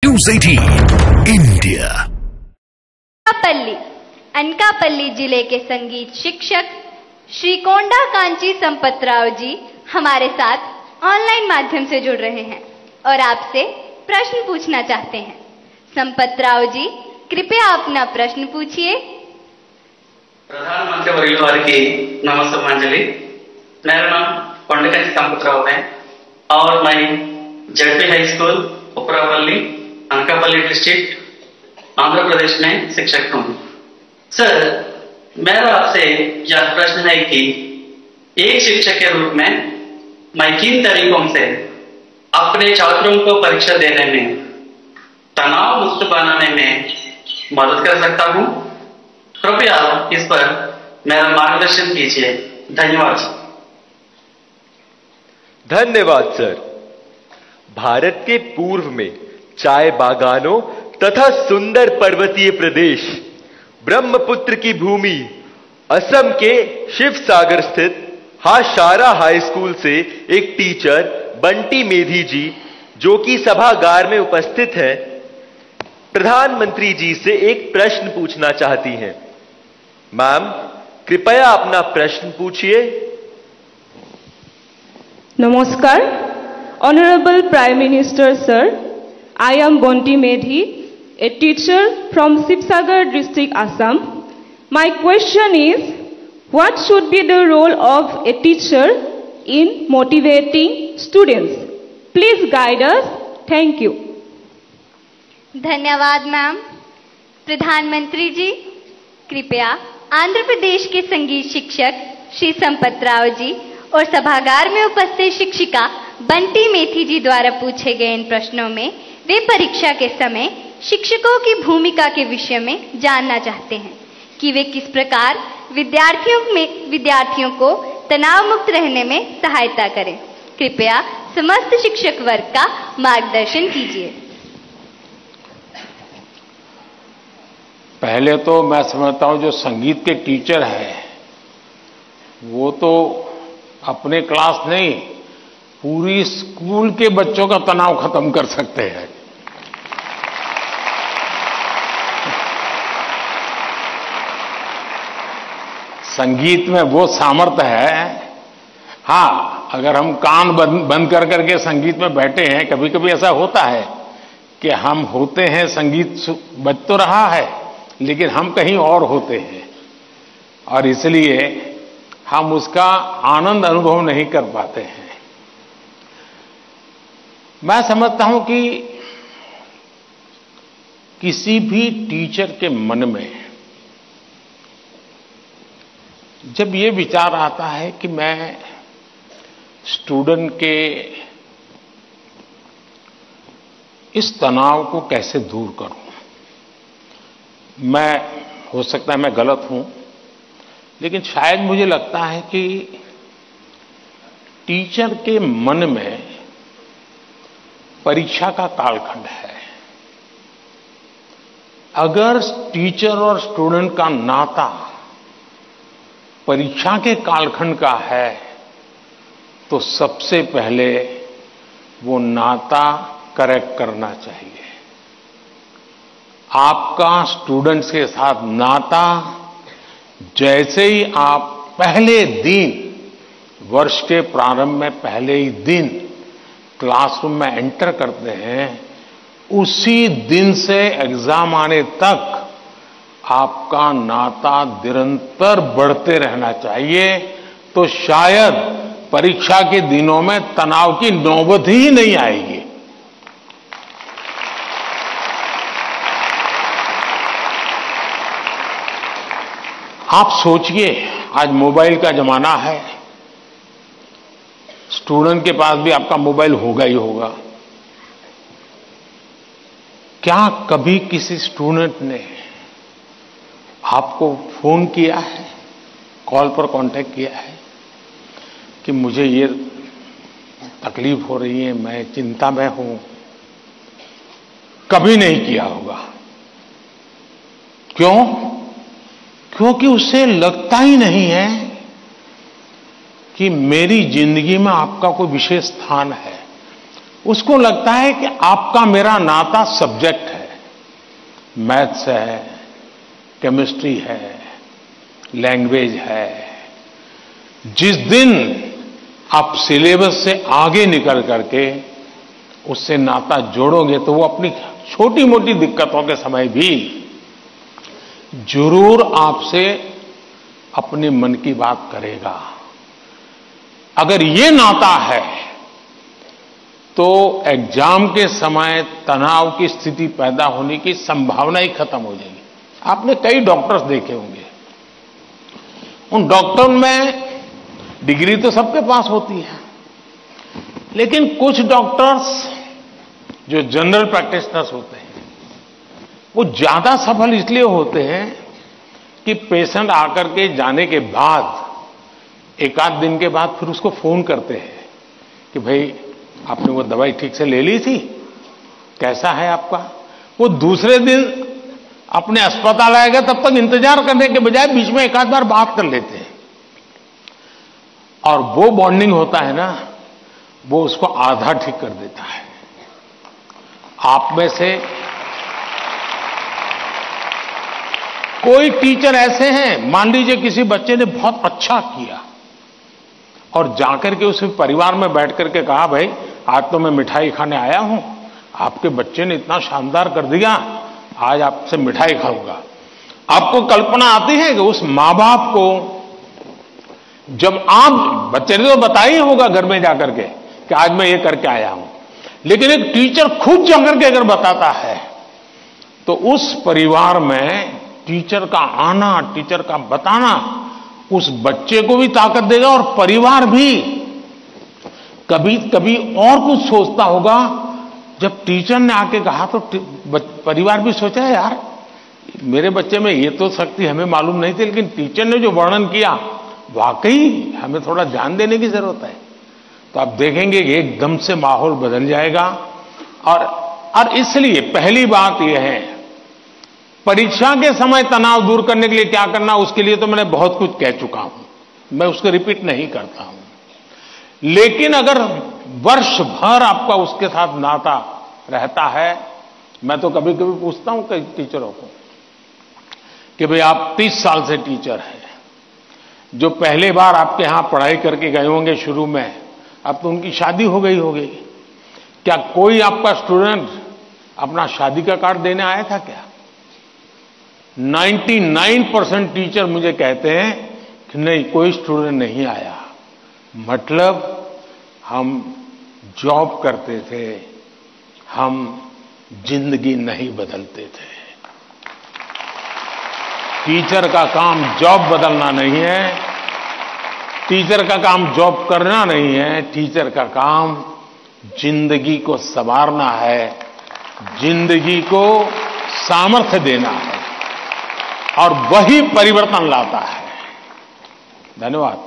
News 18 India. Anakapalli जिले के संगीत शिक्षक श्री कोंडा कांची संपतराव जी हमारे साथ ऑनलाइन माध्यम से जुड़ रहे हैं और आपसे प्रश्न पूछना चाहते हैं। संपतराव जी, कृपया अपना प्रश्न पूछिए। प्रधानमंत्री वर्युल वारिकी नमस्कारांजलि। मेरा नाम कोंडा कांची संपतराव है और मैं ZP high school Uparapalli Anakapalli district Andhra Pradesh में शिक्षक हूँ। सर, मेरा आपसे यह प्रश्न है कि एक शिक्षक के रूप में मैं किन तरीकों से अपने छात्रों को परीक्षा देने में तनाव मुक्त बनाने में मदद कर सकता हूँ? कृपया इस पर मेरा मार्गदर्शन कीजिए। धन्यवाद। धन्यवाद सर। भारत के पूर्व में चाय बागानों तथा सुंदर पर्वतीय प्रदेश ब्रह्मपुत्र की भूमि असम के शिवसागर स्थित हाशारा हाई स्कूल से एक टीचर बंटी मेधी जी, जो कि सभागार में उपस्थित हैं, प्रधानमंत्री जी से एक प्रश्न पूछना चाहती हैं। मैम, कृपया अपना प्रश्न पूछिए। Namaskar, Honorable Prime Minister Sir, I am Bonti Medhi, a teacher from Shivsagar district, Assam. My question is, what should be the role of a teacher in motivating students? Please guide us. Thank you. धन्यवाद ma'am. प्रधानमंत्री जी, कृपया आंध्र प्रदेश के संगीत शिक्षक श्री संपतराव जी और सभागार में उपस्थित शिक्षिका बंटी मेथी जी द्वारा पूछे गए इन प्रश्नों में वे परीक्षा के समय शिक्षकों की भूमिका के विषय में जानना चाहते हैं कि वे किस प्रकार विद्यार्थियों को तनाव मुक्त रहने में सहायता करें। कृपया समस्त शिक्षक वर्ग का मार्गदर्शन कीजिए। पहले तो मैं समझता हूं जो संगीत के टीचर हैं वो तो अपने क्लास नहीं, पूरी स्कूल के बच्चों का तनाव खत्म कर सकते हैं। संगीत में वो सामर्थ्य है। हाँ, अगर हम कान बंद कर करके संगीत में बैठे हैं, कभी कभी ऐसा होता है कि हम होते हैं, संगीत बज तो रहा है लेकिन हम कहीं और होते हैं और इसलिए हम उसका आनंद अनुभव नहीं कर पाते हैं। मैं समझता हूं कि किसी भी टीचर के मन में जब ये विचार आता है कि मैं स्टूडेंट के इस तनाव को कैसे दूर करूं, हो सकता है मैं गलत हूं, लेकिन शायद मुझे लगता है कि टीचर के मन में परीक्षा का कालखंड है। अगर टीचर और स्टूडेंट का नाता परीक्षा के कालखंड का है तो सबसे पहले वो नाता करेक्ट करना चाहिए। आपका स्टूडेंट्स के साथ नाता जैसे ही आप पहले दिन, वर्ष के प्रारंभ में पहले ही दिन क्लासरूम में एंटर करते हैं, उसी दिन से एग्जाम आने तक आपका नाता निरंतर बढ़ते रहना चाहिए। तो शायद परीक्षा के दिनों में तनाव की नौबत ही नहीं आएगी। आप सोचिए, आज मोबाइल का जमाना है, स्टूडेंट के पास भी आपका मोबाइल होगा ही होगा। क्या कभी किसी स्टूडेंट ने आपको फोन किया है, कॉल पर कांटेक्ट किया है कि मुझे ये तकलीफ हो रही है, मैं चिंता में हूं? कभी नहीं किया होगा। क्यों? क्योंकि उसे लगता ही नहीं है कि मेरी जिंदगी में आपका कोई विशेष स्थान है। उसको लगता है कि आपका मेरा नाता सब्जेक्ट है, मैथ्स है, केमिस्ट्री है, लैंग्वेज है। जिस दिन आप सिलेबस से आगे निकल करके उससे नाता जोड़ोगे तो वो अपनी छोटी मोटी दिक्कतों के समय भी जरूर आपसे अपने मन की बात करेगा। अगर ये नाता है तो एग्जाम के समय तनाव की स्थिति पैदा होने की संभावना ही खत्म हो जाएगी। आपने कई डॉक्टर्स देखे होंगे, उन डॉक्टर में डिग्री तो सबके पास होती है, लेकिन कुछ डॉक्टर्स जो जनरल प्रैक्टिशनर्स होते हैं वो ज्यादा सफल इसलिए होते हैं कि पेशेंट आकर के जाने के बाद एक आध दिन के बाद फिर उसको फोन करते हैं कि भाई आपने वो दवाई ठीक से ले ली थी, कैसा है आपका। वो दूसरे दिन अपने अस्पताल आएगा तब तक इंतजार करने के बजाय बीच में एक आध बार बात कर लेते हैं, और वो बॉन्डिंग होता है ना, वो उसको आधा ठीक कर देता है। आप में से कोई टीचर ऐसे हैं, मान लीजिए किसी बच्चे ने बहुत अच्छा किया और जाकर के उस परिवार में बैठ करके कहा भाई आज तो मैं मिठाई खाने आया हूं, आपके बच्चे ने इतना शानदार कर दिया, आज आपसे मिठाई खाऊंगा। आपको कल्पना आती है कि उस मां बाप को, जब आप बच्चे ने तो बताया ही होगा घर में जाकर के कि आज मैं ये करके आया हूं, लेकिन एक टीचर खुद जाकर के अगर बताता है तो उस परिवार में टीचर का आना, टीचर का बताना उस बच्चे को भी ताकत देगा और परिवार भी कभी कभी और कुछ सोचता होगा। जब टीचर ने आके कहा तो परिवार भी सोचा है यार मेरे बच्चे में ये तो शक्ति हमें मालूम नहीं थी, लेकिन टीचर ने जो वर्णन किया वाकई हमें थोड़ा ध्यान देने की जरूरत है। तो आप देखेंगे कि एकदम से माहौल बदल जाएगा। और इसलिए पहली बात यह है, परीक्षा के समय तनाव दूर करने के लिए क्या करना, उसके लिए तो मैंने बहुत कुछ कह चुका हूं, मैं उसको रिपीट नहीं करता हूं। लेकिन अगर वर्ष भर आपका उसके साथ नाता रहता है, मैं तो कभी कभी पूछता हूं कई टीचरों को कि भाई आप 30 साल से टीचर हैं, जो पहले बार आपके यहां पढ़ाई करके गए होंगे शुरू में, अब तो उनकी शादी हो गई होगी, क्या कोई आपका स्टूडेंट अपना शादी का कार्ड देने आया था क्या? 99% टीचर मुझे कहते हैं कि नहीं, कोई स्टूडेंट नहीं आया। मतलब हम जॉब करते थे, हम जिंदगी नहीं बदलते थे। टीचर का काम जॉब बदलना नहीं है, टीचर का काम जॉब करना नहीं है, टीचर का काम जिंदगी को संवारना है, जिंदगी को सामर्थ्य देना है, और वही परिवर्तन लाता है। धन्यवाद।